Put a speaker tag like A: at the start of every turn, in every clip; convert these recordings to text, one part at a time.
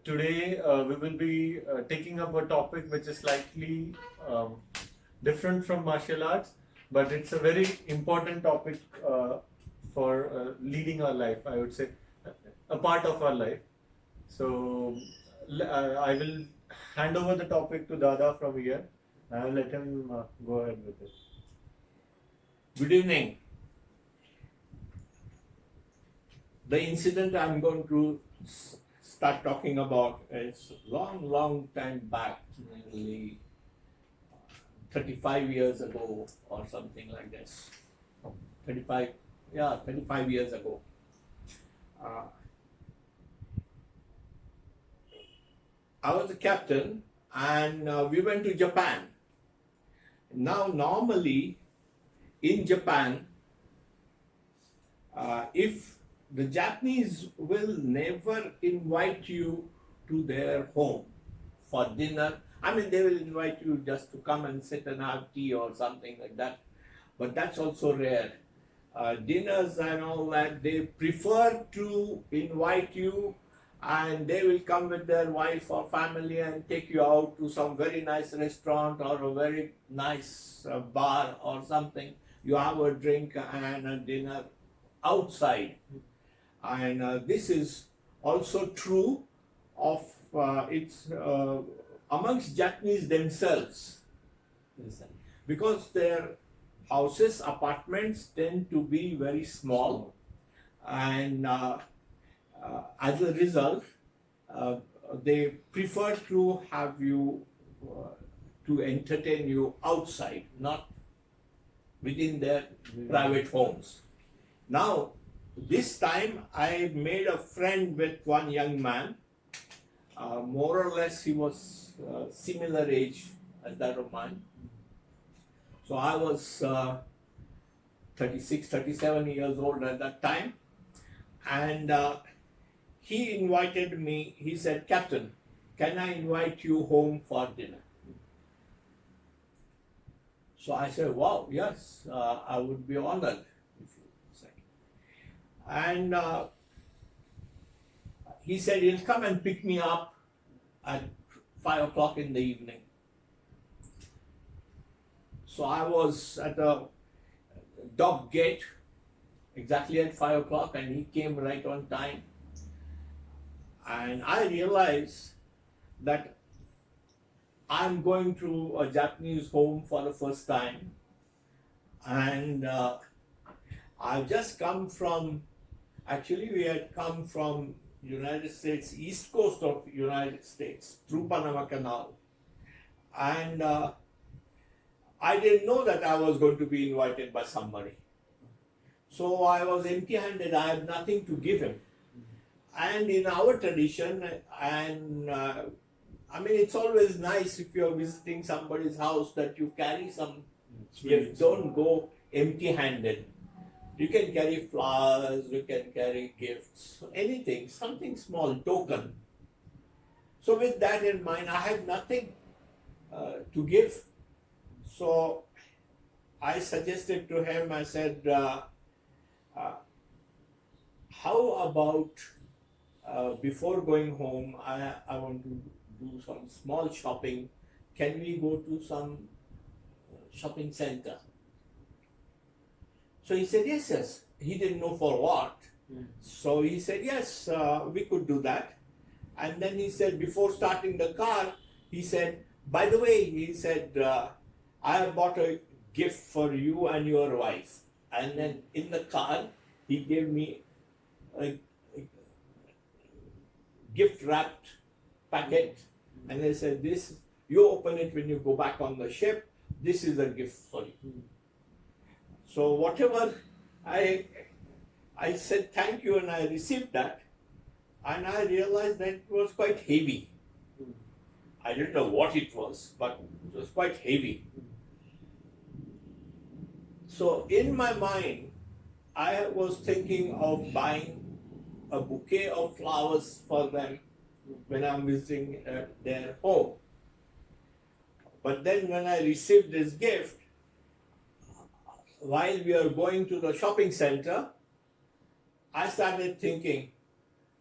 A: today we will be taking up a topic which is slightly different from martial arts, but it's a very important topic for leading our life, I would say, a part of our life. So I will hand over the topic to Dada from here and I'll let him go ahead with it.
B: Good evening. The incident I'm going to start talking about is long time back, nearly 35 years ago or something like this. 35 years ago. I was a captain and we went to Japan. Now normally in Japan, if the Japanese will never invite you to their home for dinner. I mean, they will invite you just to come and sit and have tea or something like that. But that's also rare. Dinners and all that, they prefer to invite you and they will come with their wife or family and take you out to some very nice restaurant or a very nice bar or something. You have a drink and a dinner outside. And this is also true of it's amongst Japanese themselves, because their houses, apartments tend to be very small, and as a result, they prefer to have you to entertain you outside, not within their private homes. Now, this time I made a friend with one young man. More or less he was similar age as that of mine. So I was 36, 37 years old at that time. And he invited me, he said, "Captain, can I invite you home for dinner?" So I said, "Wow, yes, I would be honored." And he said he'll come and pick me up at 5 o'clock in the evening. So I was at the dock gate exactly at 5 o'clock and he came right on time. And I realized that I'm going to a Japanese home for the first time. And I've just come from, actually we had come from United States, east coast of United States, through Panama Canal. And I didn't know that I was going to be invited by somebody. So I was empty-handed, I had nothing to give him. And in our tradition, and I mean, it's always nice if you're visiting somebody's house that you carry some gifts. Don't go empty-handed. You can carry flowers, you can carry gifts, anything, something small, token. So with that in mind, I had nothing to give. So I suggested to him, I said, how about before going home, I want to do some small shopping. Can we go to some shopping center? So he said, yes. He didn't know for what. So he said, yes, we could do that. And then he said, before starting the car, he said, by the way, he said, I have bought a gift for you and your wife. And then in the car, he gave me a gift wrapped packet. And he said, this, you open it when you go back on the ship. This is a gift for you. So whatever, I said thank you and I received that, and I realized that it was quite heavy. I didn't know what it was, but it was quite heavy. So in my mind, I was thinking of buying a bouquet of flowers for them when I'm visiting their home. But then when I received this gift, while we are going to the shopping center, I started thinking,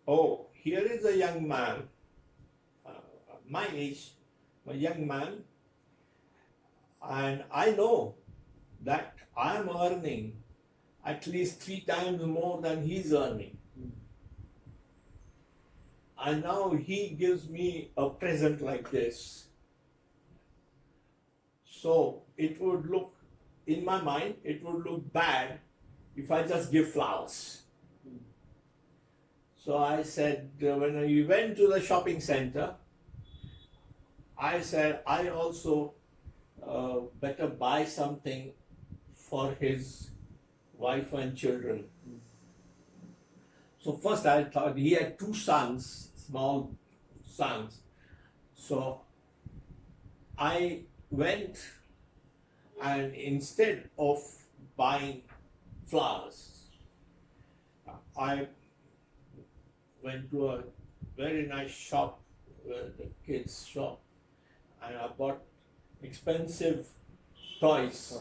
B: oh, here is a young man my age, a young man, and I know that I am earning at least 3 times more than he's earning. And now he gives me a present like this. So it would look, in my mind, it would look bad if I just give flowers. So I said, when we went to the shopping center, I said, I also better buy something for his wife and children. So first I thought he had 2 sons, small sons. So I went, and instead of buying flowers, I went to a very nice shop, the kids' shop, and I bought expensive toys,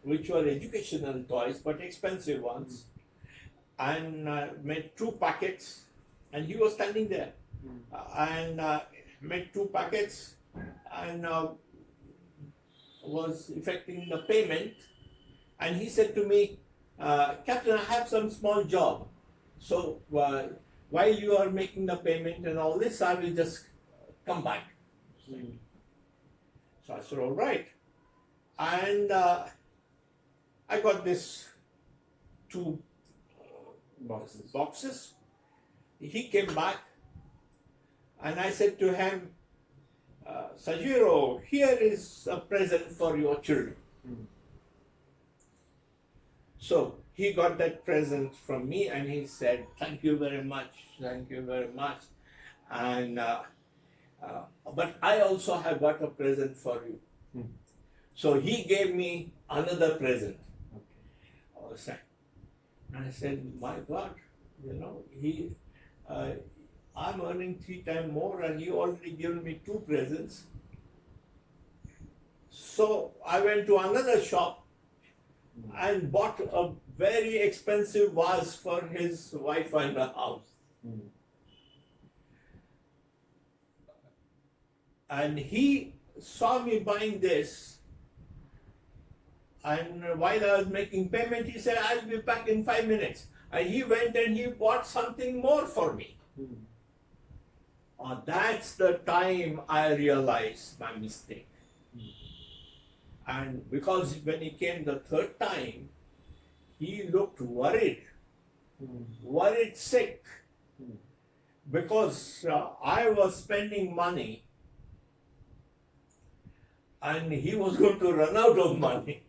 B: which were educational toys, but expensive ones, and made 2 packets, and he was standing there, and made 2 packets, and was effecting the payment, and he said to me, Captain, I have some small job, so while you are making the payment and all this, I will just come back. So I said, all right. And I got this 2 boxes. He came back, and I said to him, Sajiro, here is a present for your children. So he got that present from me, and he said, thank you very much, thank you very much. And but I also have got a present for you. So he gave me another present. And I said, my God, you know, I'm earning 3 times more, and you already given me 2 presents. So I went to another shop and bought a very expensive vase for his wife and the house. And he saw me buying this, and while I was making payment, he said, I'll be back in 5 minutes. And he went and he bought something more for me. That's the time I realized my mistake. And because when he came the 3rd time, he looked worried, worried sick, because I was spending money and he was going to run out of money.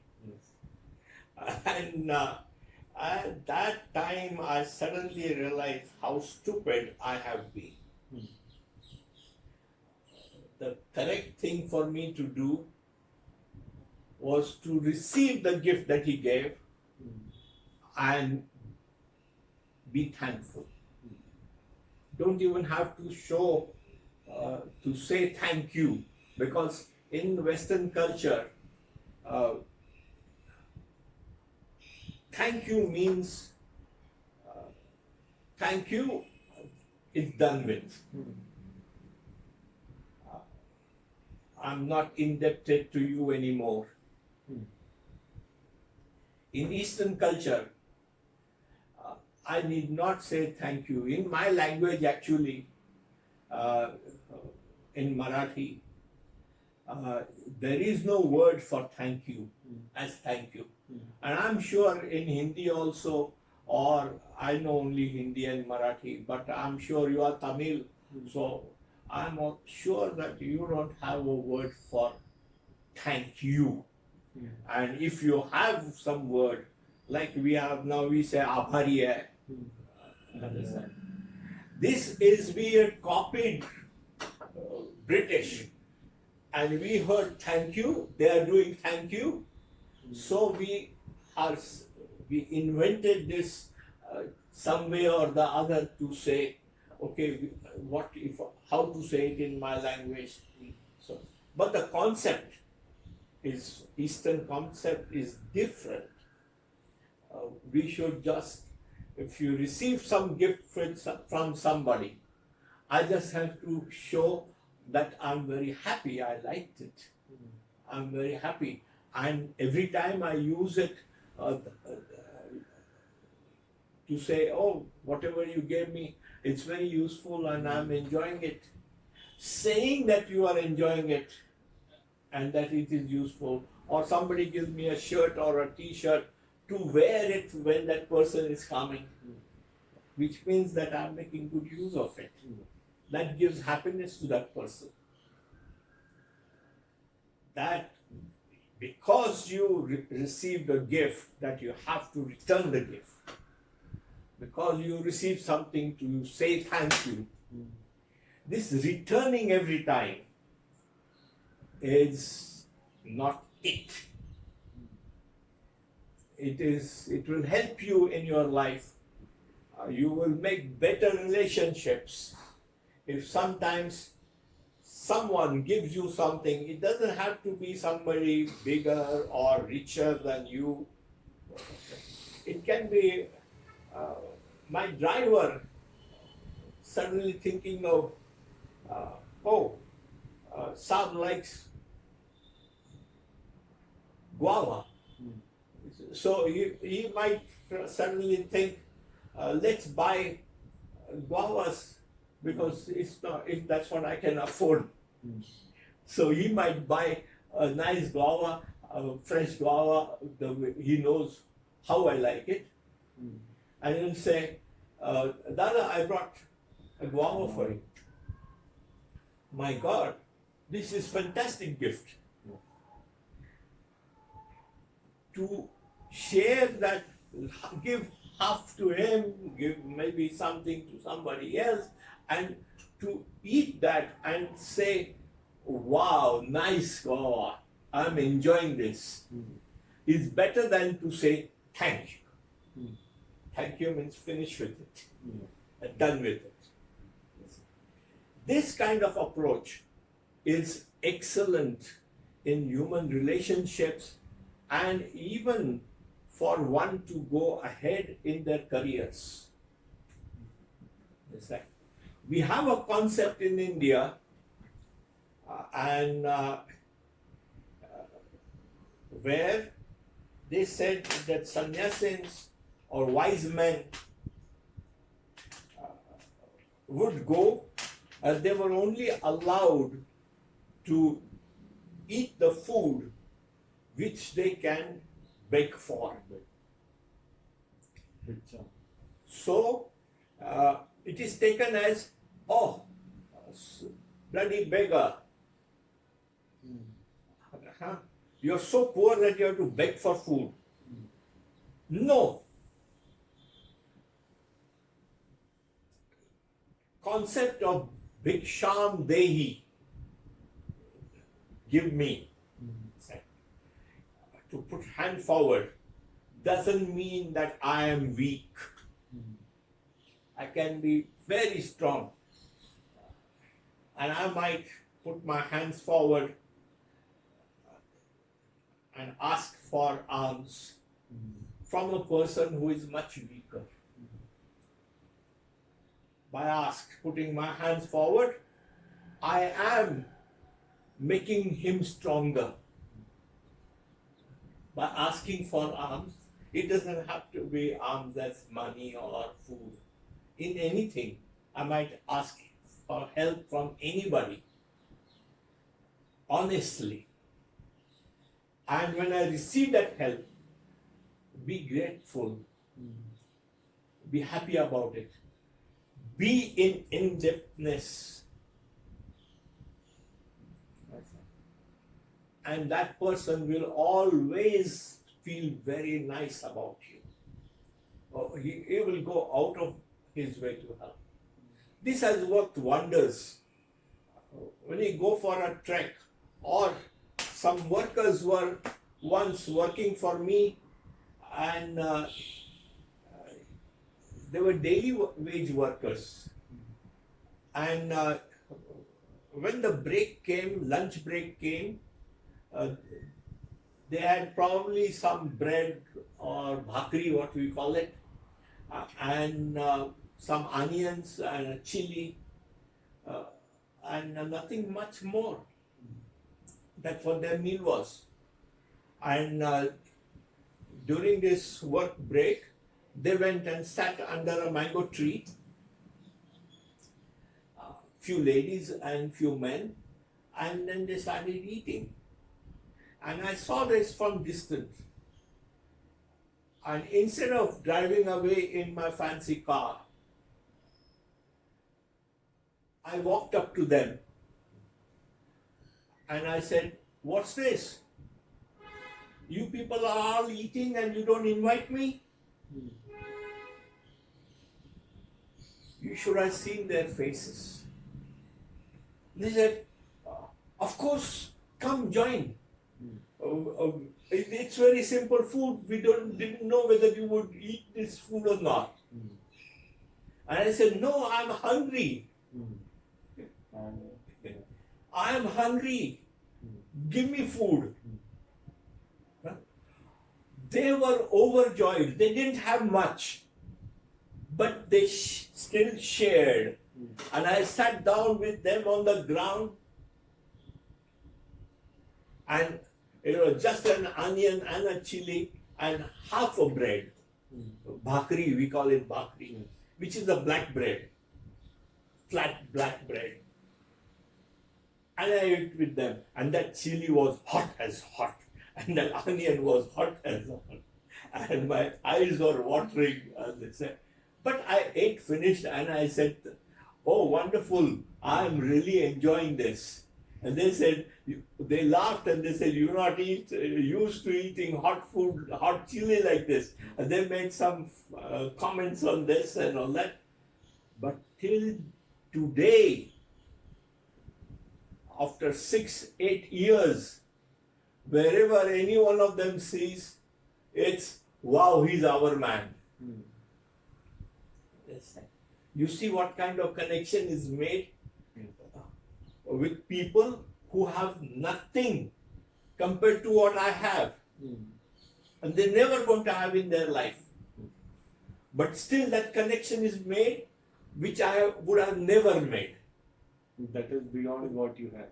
B: And at that time, I suddenly realized how stupid I have been. The correct thing for me to do was to receive the gift that he gave and be thankful. Don't even have to show, to say thank you, because in Western culture, thank you means thank you is done with. I'm not indebted to you anymore. In Eastern culture, I need not say thank you. In my language, actually, in Marathi, there is no word for thank you as thank you. And I'm sure in Hindi also, or I know only Hindi and Marathi, but I'm sure you are Tamil, so I'm sure that you don't have a word for thank you. And if you have some word, like we have now, we say abhari hai. Understand? This is, we had copied British, and we heard thank you, they are doing thank you. So we invented this some way or the other to say, okay, how to say it in my language. So, but the concept is, Eastern concept is different. We should just, if you receive some gift from somebody, I just have to show that I'm very happy. I liked it. I'm very happy. And every time I use it to say, oh, whatever you gave me, it's very useful and I'm enjoying it. Saying that you are enjoying it and that it is useful, or somebody gives me a shirt or a t-shirt to wear it when that person is coming, which means that I'm making good use of it. That gives happiness to that person. That because you received a gift, that you have to return the gift. Because you receive something to say thank you. This returning every time is not it. It will help you in your life. You will make better relationships. If sometimes someone gives you something, it doesn't have to be somebody bigger or richer than you. It can be my driver suddenly thinking of, Saab likes guava. So he might suddenly think, let's buy guavas because if that's what I can afford. So he might buy a nice guava, a fresh guava, he knows how I like it. And he'll say, Dada, I brought a guava for you. My God, this is fantastic gift. To share that, give half to him, give maybe something to somebody else, and to eat that and say, wow, nice guava, I'm enjoying this, is better than to say thank you. Thank you means finish with it, done with it. This kind of approach is excellent in human relationships and even for one to go ahead in their careers. We have a concept in India where they said that sannyasins or wise men would go and they were only allowed to eat the food which they can beg for. So it is taken as, oh, bloody beggar. You're so poor that you have to beg for food. No. Concept of bhiksham dehi, give me. To put hand forward doesn't mean that I am weak. I can be very strong. And I might put my hands forward and ask for alms from a person who is much weaker. By putting my hands forward, I am making him stronger. By asking for alms, it doesn't have to be alms as money or food. In anything, I might ask for help from anybody, honestly. And when I receive that help, be grateful, be happy about it, be in indebtedness. And that person will always feel very nice about you. He will go out of his way to help. This has worked wonders. When you go for a trek, or some workers were once working for me, and they were daily wage workers. And when the break came, lunch break came, they had probably some bread or bhakri, what we call it, and some onions and a chili. uh, and nothing much more. That's what their meal was. And during this work break, they went and sat under a mango tree. Few ladies and few men, and then they started eating. And I saw this from distance. And instead of driving away in my fancy car, I walked up to them and I said, "What's this? You people are all eating and you don't invite me?" You should have seen their faces. They said, "Of course, come join. It's very simple food. We didn't know whether you would eat this food or not." And I said, "No, I'm hungry. I am hungry. Give me food." They were overjoyed. They didn't have much, but they still shared. And I sat down with them on the ground, and it was just an onion and a chili and half a bread. Bhakri, we call it bhakri, which is the black bread, flat black bread. And I ate with them, and that chili was hot as hot, and that onion was hot as hot, and my eyes were watering, as they said. But I ate, finished, and I said, "Oh, wonderful, I'm really enjoying this." And they said, they laughed and they said, "You're not used to eating hot food, hot chili like this." And they made some comments on this and all that. But till today, after 6-8 years, wherever any one of them sees, it's, "Wow, he's our man." You see what kind of connection is made with people who have nothing compared to what I have. And they're never going to have in their life. But still that connection is made, which I would have never made.
A: That is beyond what you have.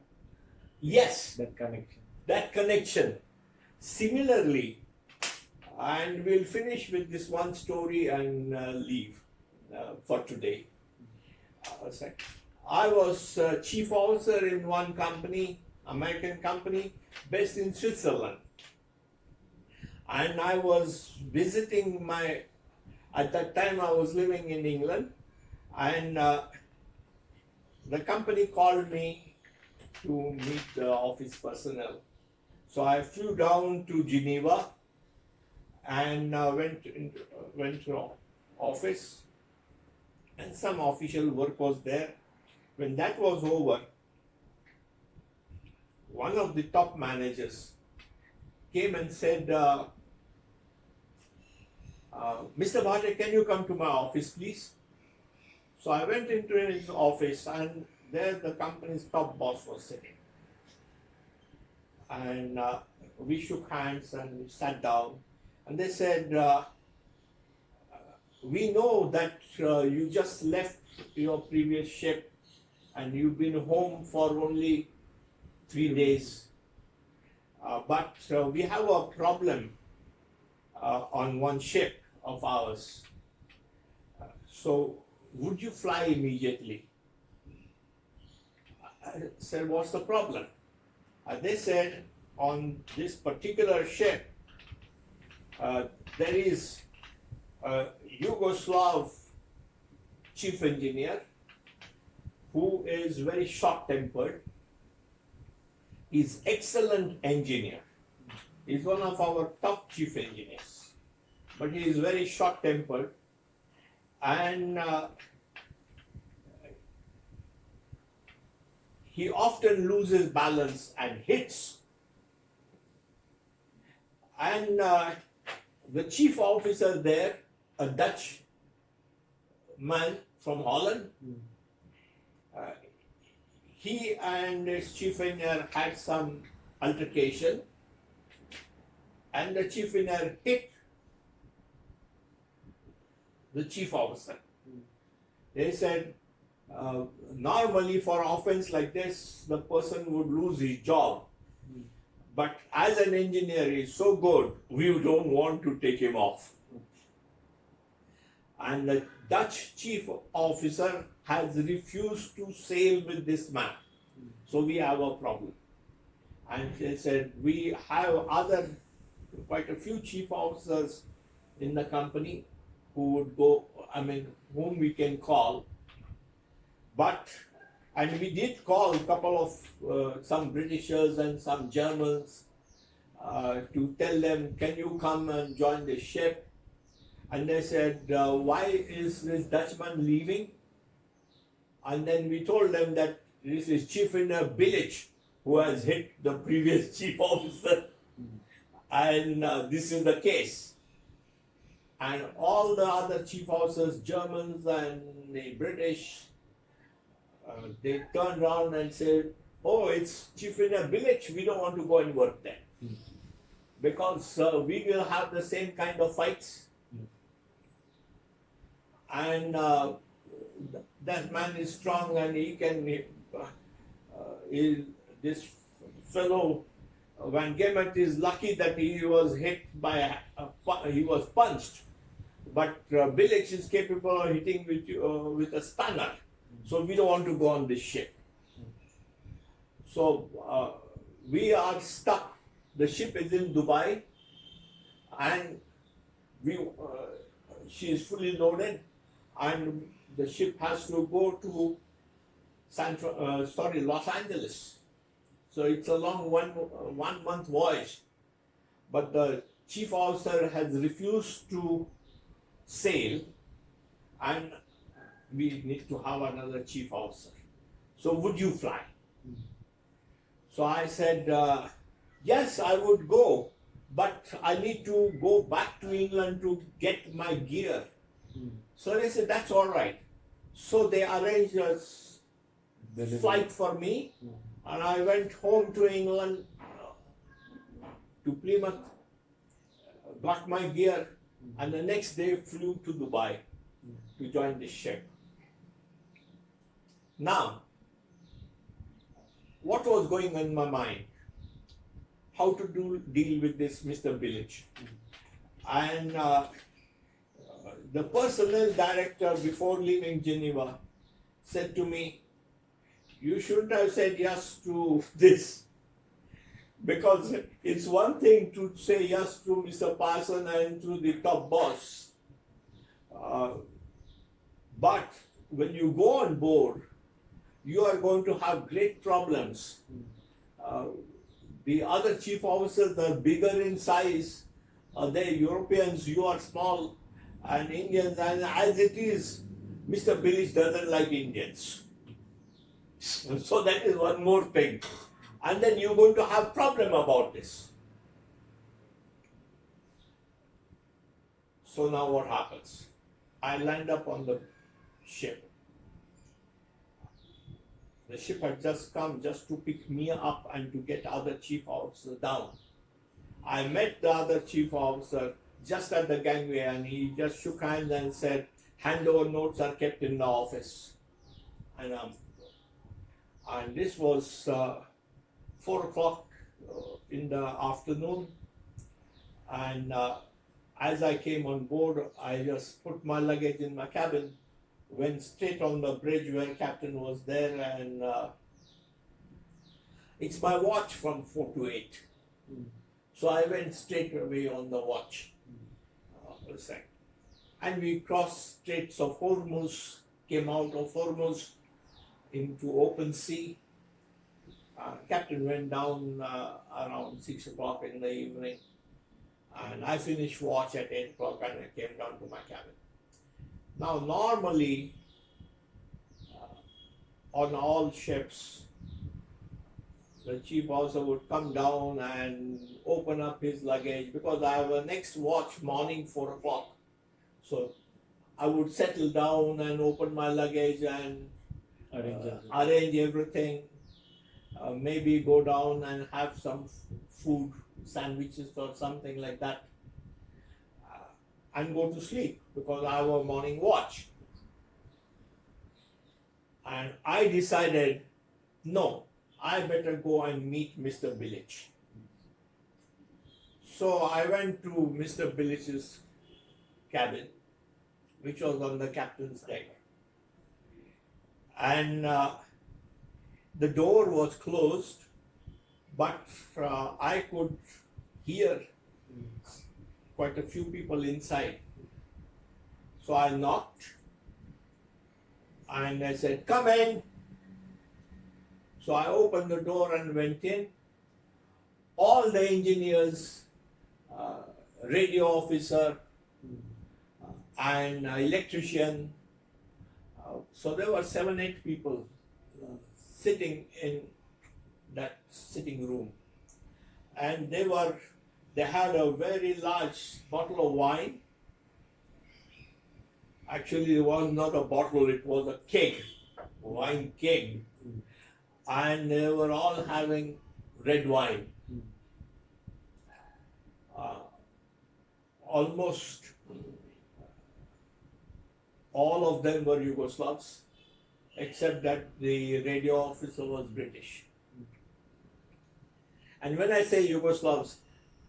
B: Yes.
A: That connection.
B: That connection. Similarly, and we'll finish with this one story and leave for today. I was chief officer in one company, American company, based in Switzerland. And I was visiting at that time I was living in England, and the company called me to meet the office personnel. So I flew down to Geneva and went to office, and some official work was there. When that was over, one of the top managers came and said, "Mr. Bhate, can you come to my office, please?" So I went into his office, and there the company's top boss was sitting. And we shook hands and we sat down, and they said, "We know that you just left your previous ship and you've been home for only 3 days, but we have a problem on one ship of ours. So would you fly immediately?" I said, "What's the problem?" They said, "On this particular ship, there is a Yugoslav chief engineer who is very short-tempered. He's excellent engineer. He's one of our top chief engineers, but he is very short-tempered, and he often loses balance and hits. And the chief officer there, a Dutch man from Holland, he and his chief engineer had some altercation, and the chief engineer hit the chief officer. They said, Normally for offense like this, the person would lose his job. But as an engineer, he's so good, we don't want to take him off. And the Dutch chief officer has refused to sail with this man. So we have a problem. And they said, we have quite a few chief officers in the company who would go, whom we can call. And we did call a couple of some Britishers and some Germans to tell them, can you come and join the ship? And they said, why is this Dutchman leaving? And then we told them that this is chief in a village who has hit the previous chief officer. And this is the case. And all the other chief officers, Germans and the British, they turned around and said, oh, it's chief in a village, we don't want to go and work there. Because we will have the same kind of fights. And that man is strong and he can, this fellow, Van Gemert is lucky that he was hit by, he was punched. But Bilic is capable of hitting with a spanner. So we don't want to go on this ship. So we are stuck. The ship is in Dubai and she is fully loaded and the ship has to go to Los Angeles. So it's a long one month voyage. But the chief officer has refused to sail and we need to have another chief officer. So would you fly? So I said, yes, I would go, but I need to go back to England to get my gear. So they said, that's all right. So they arranged a flight for me and I went home to England, to Plymouth, got my gear and the next day flew to Dubai to join the ship. Now, what was going on in my mind? How to deal with this Mr. Bilic. And the personnel director before leaving Geneva said to me, you shouldn't have said yes to this. Because it's one thing to say yes to Mr. Parson and to the top boss. But when you go on board, you are going to have great problems. The other chief officers are bigger in size. They're Europeans, you are small, and Indians. And as it is, Mr. Bilic doesn't like Indians. So that is one more thing. And then you're going to have problem about this. So now what happens? I land up on the ship. The ship had just come just to pick me up and to get other chief officers down. I met the other chief officer just at the gangway and he just shook hands and said, handover notes are kept in the office. And this was 4 o'clock in the afternoon. And as I came on board, I just put my luggage in my cabin, went straight on the bridge where Captain was there, and it's my watch from 4 to 8. So I went straight away on the watch. And we crossed Straits of Hormuz, came out of Hormuz into open sea. Captain went down around 6 o'clock in the evening, and I finished watch at 8 o'clock and I came down to my cabin. Now normally on all ships, the chief officer would come down and open up his luggage because I have a next watch morning 4 o'clock. So I would settle down and open my luggage and arrange everything. Maybe go down and have some food, sandwiches or something like that, and go to sleep because I have a morning watch. And I decided, no, I better go and meet Mr. Bilic. So I went to Mr. Bilic's cabin, which was on the captain's deck. And the door was closed, but I could hear quite a few people inside. So I knocked and I said, "Come in." So I opened the door and went in. All the engineers, radio officer, and electrician. So there were 7, 8 people sitting in that sitting room, and they had a very large bottle of wine. Actually, it was not a bottle; it was a keg, wine keg, and they were all having red wine. Almost all of them were Yugoslavs, except that the radio officer was British. And when I say Yugoslavs,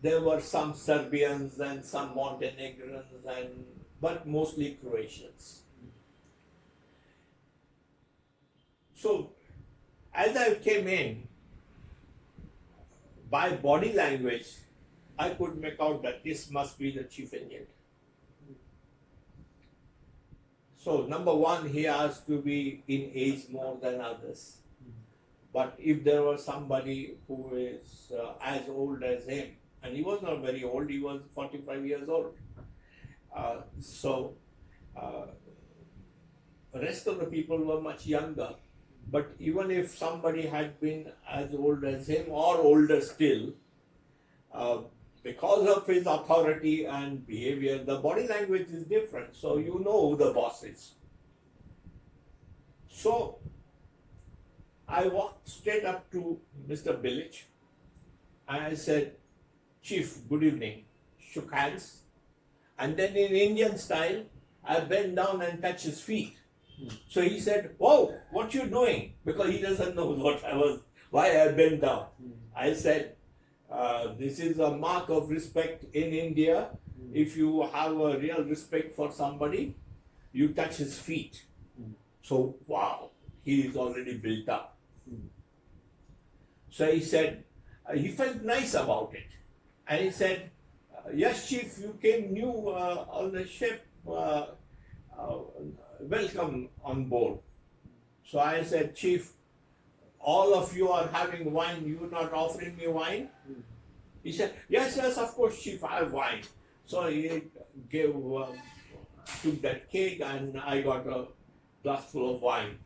B: there were some Serbians and some Montenegrins, but mostly Croatians. So as I came in, by body language, I could make out that this must be the chief engineer. So number one, he has to be in age more than others. But if there was somebody who is as old as him, and he was not very old, he was 45 years old. The rest of the people were much younger. But even if somebody had been as old as him or older still, because of his authority and behavior, the body language is different. So you know who the boss is. So I walked straight up to Mr. Bilic and I said, "Chief, good evening." Shook hands. And then in Indian style, I bent down and touched his feet. So he said, "Whoa, what you doing?" Because he doesn't know why I bent down. I said, "This is a mark of respect in India. If you have a real respect for somebody, you touch his feet." So, wow, he is already built up. So he said, he felt nice about it. And he said, "Yes, Chief, you came new on the ship. Welcome on board." So I said, "Chief, all of you are having wine. You are not offering me wine?" He said, yes, of course, Chief, I have wine." So he took that keg and I got a glass full of wine.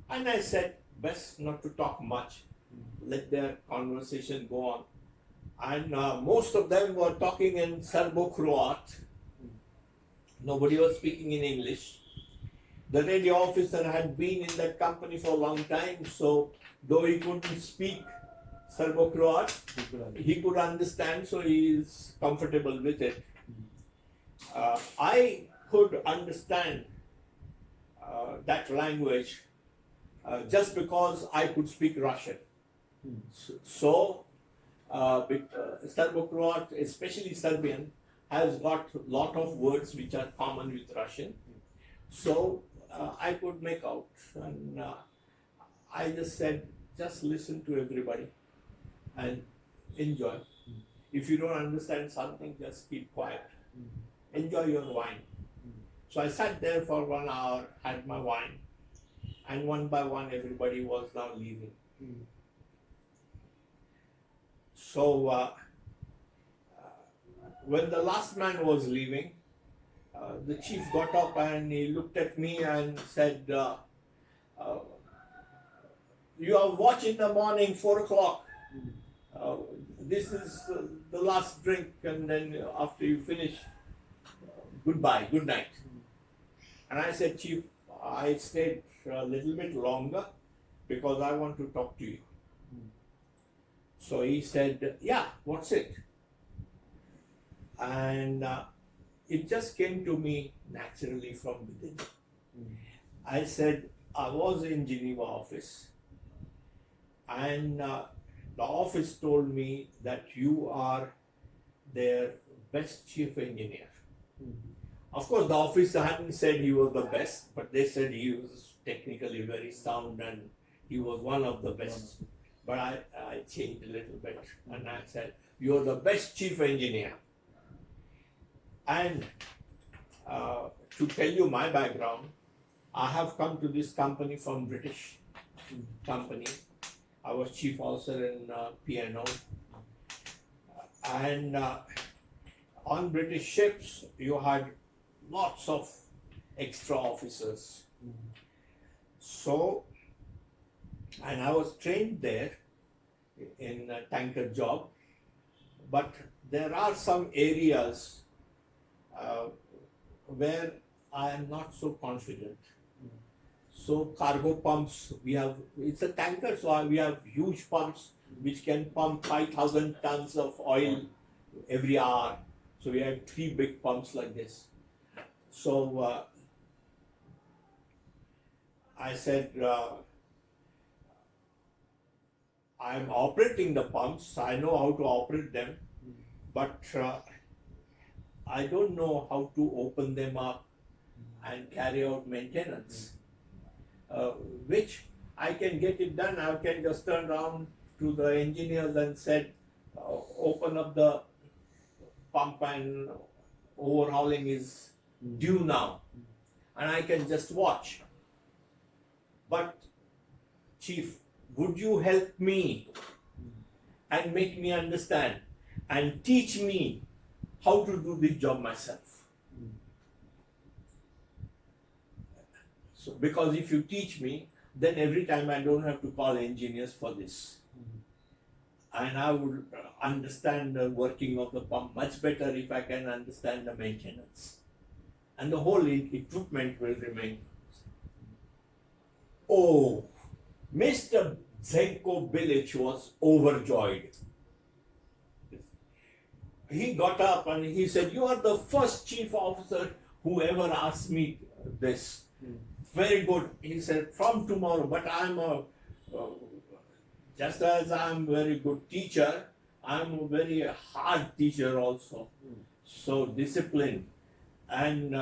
B: And I said, best not to talk much. Let their conversation go on. And most of them were talking in Serbo-Croat. Nobody was speaking in English. The radio officer had been in that company for a long time, so though he couldn't speak Serbo-Croat, he could understand, so he is comfortable with it. I could understand that language just because I could speak Russian. So, Serbo-Croat, especially Serbian, has got a lot of words which are common with Russian. So, I could make out, and I just said, just listen to everybody and enjoy. If you don't understand something, just keep quiet. Enjoy your wine. So I sat there for 1 hour, had my wine, and one by one everybody was now leaving. So when the last man was leaving, the chief got up and he looked at me and said, "You have watch in the morning, 4 o'clock. This is the last drink, and then after you finish, goodbye, good night." And I said, "Chief, I stayed a little bit longer because I want to talk to you." So he said, "Yeah, what's it?" And it just came to me naturally from within. I said, I was in Geneva office, and the office told me that you are their best chief engineer. Of course, the office hadn't said he was the best, but they said he was technically very sound and he was one of the best. But I changed a little bit and I said, you're the best chief engineer. And to tell you my background, I have come to this company from British company. I was chief officer in P&O. And on British ships, you had lots of extra officers. So, and I was trained there in a tanker job, but there are some areas where I am not so confident. So cargo pumps, it's a tanker, so we have huge pumps which can pump 5,000 tons of oil every hour. So we have 3 big pumps like this. So I said, I'm operating the pumps, I know how to operate them, but I don't know how to open them up and carry out maintenance. Which I can get it done. I can just turn around to the engineers and said, open up the pump and overhauling is due now. And I can just watch. But Chief, would you help me and make me understand and teach me how to do this job myself? So, because if you teach me, then every time I don't have to call engineers for this. And I would understand the working of the pump much better if I can understand the maintenance. And the whole equipment will remain. Oh, Mr. Zenko Bilic was overjoyed. He got up and he said, you are the first chief officer who ever asked me this. Very good. He said, from tomorrow, but I'm just as I'm a very good teacher, I'm a very hard teacher also. So discipline. And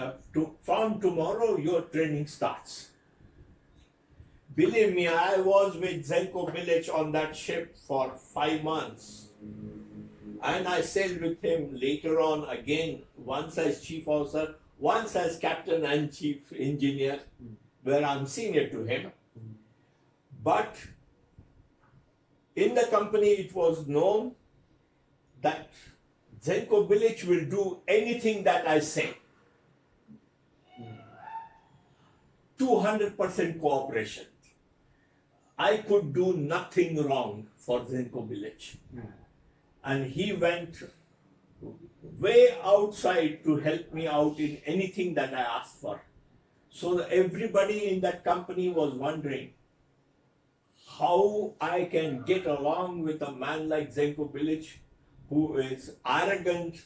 B: from tomorrow, your training starts. Believe me, I was with Zenko Bilic on that ship for 5 months. And I sailed with him later on again, once as chief officer, once as captain and chief engineer, where I'm senior to him. But in the company, it was known that Zenko Bilic will do anything that I say. 200% cooperation. I could do nothing wrong for Zenko Bilic. And he went way outside to help me out in anything that I asked for. So everybody in that company was wondering how I can get along with a man like Zenko Bilic, who is arrogant,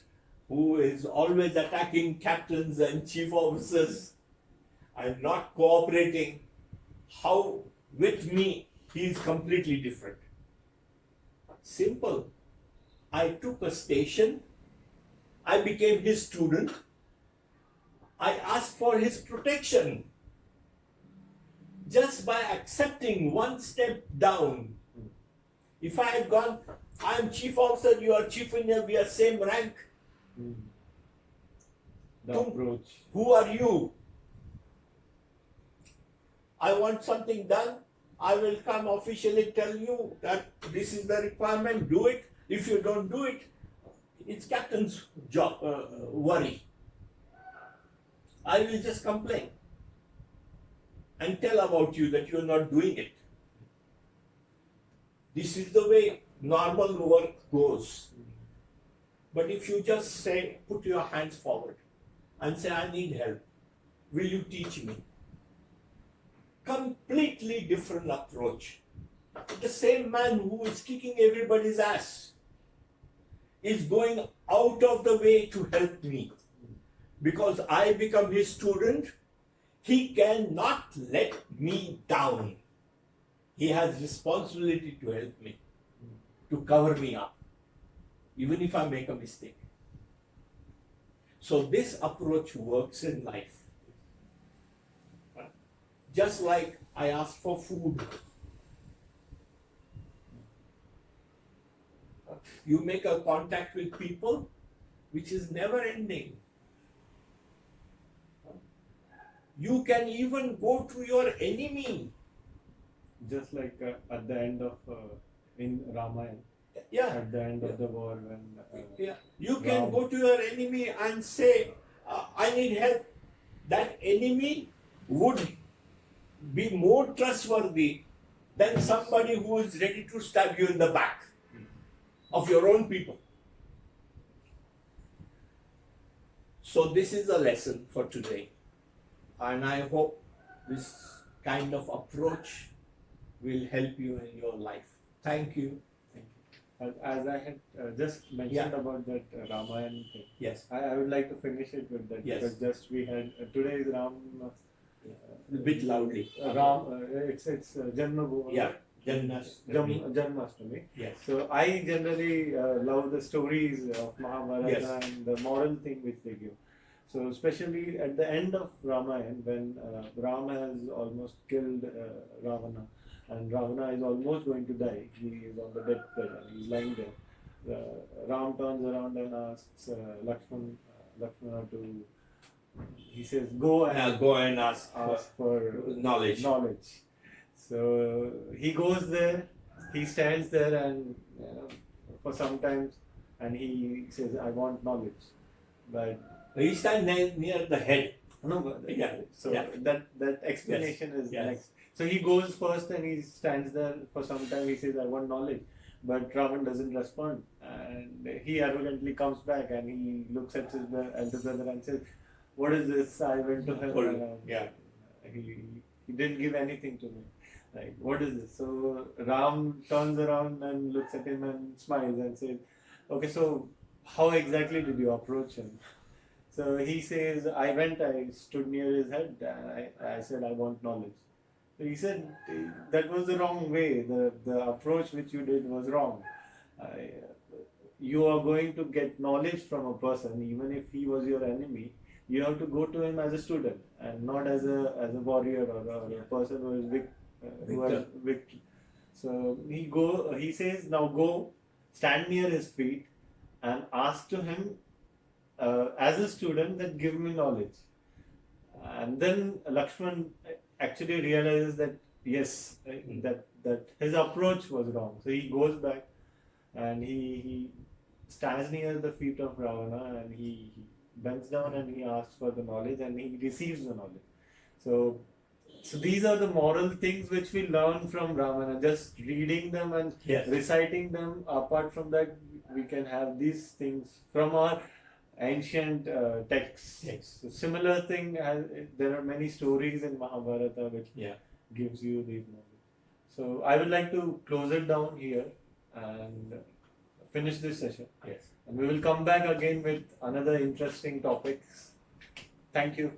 B: who is always attacking captains and chief officers and not cooperating. How with me he is completely different. Simple. I took a station, I became his student, I asked for his protection. Just by accepting one step down. If I had gone, I am chief officer, you are chief engineer, we are same rank.
A: The approach.
B: Who are you? I want something done, I will come officially tell you that this is the requirement, do it. If you don't do it, it's captain's job, worry. I will just complain and tell about you that you are not doing it. This is the way normal work goes. But if you just say, put your hands forward and say, I need help, will you teach me? Completely different approach. The same man who is kicking everybody's ass is going out of the way to help me. Because I become his student, He cannot let me down. He has responsibility to help me, to cover me up, even if I make a mistake. So this approach works in life. Just like I ask for food. You make a contact with people which is never ending. You can even go to your enemy.
A: Just like at the end of in Ramayana,
B: Yeah.
A: at the end of the war when
B: Yeah. You can
A: Ram-
B: go to your enemy and say, I need help. That enemy would be more trustworthy than somebody who is ready to stab you in the back of your own people. So this is a lesson for today. And I hope this kind of approach will help you in your life. Thank you.
A: as I had just mentioned about that Ramayana thing.
B: Yes.
A: I would like to finish it with that
B: Yes.
A: because just we had today is Ram.
B: A bit loudly.
A: Ram. It's Janma.
B: Yeah. Janmashtami.
A: Janmashtami.
B: Yes.
A: So I generally love the stories of Mahabharata
B: Yes.
A: and the moral thing which they give. So especially at the end of Ramayana when Ram has almost killed Ravana and Ravana is almost going to die. He is on the deathbed and he's lying there. Ram turns around and asks Lakshmana to. He says, "Go and
B: Go and ask
A: for
B: knowledge.
A: So he goes there. He stands there and for some time, and he says, "I want knowledge," but
B: He stands near the head.
A: no, but
B: Yeah.
A: So
B: Yeah.
A: that explanation is
B: Yes.
A: next. So he goes first and he stands there for some time. He says, "I want knowledge," but Ravan doesn't respond, and he arrogantly comes back and he looks at his elder brother and says, "What is this? I went to him.
B: Yeah.
A: He didn't give anything to me. Like, what is this?" So Ram turns around and looks at him and smiles and says, "Okay, so how exactly did you approach him?" So he says, I stood near his head, and I said, "I want knowledge." So he said, "That was the wrong way. The approach which you did was wrong. I, you are going to get knowledge from a person, even if he was your enemy. You have to go to him as a student and not as a warrior or a person who is victim." So he says, "Now go, stand near his feet and ask to him as a student that give me knowledge." And then Lakshman actually realizes that yes, that his approach was wrong. So he goes back and he stands near the feet of Ravana and he bends down and he asks for the knowledge and he receives the knowledge. So these are the moral things which we learn from Ramana. Just reading them and
B: Yes.
A: reciting them. Apart from that, we can have these things from our ancient texts.
B: Yes.
A: So similar thing. There are many stories in Mahabharata which
B: Yeah.
A: gives you these knowledge. So I would like to close it down here and finish this session.
B: Yes.
A: And we will come back again with another interesting topics. Thank you.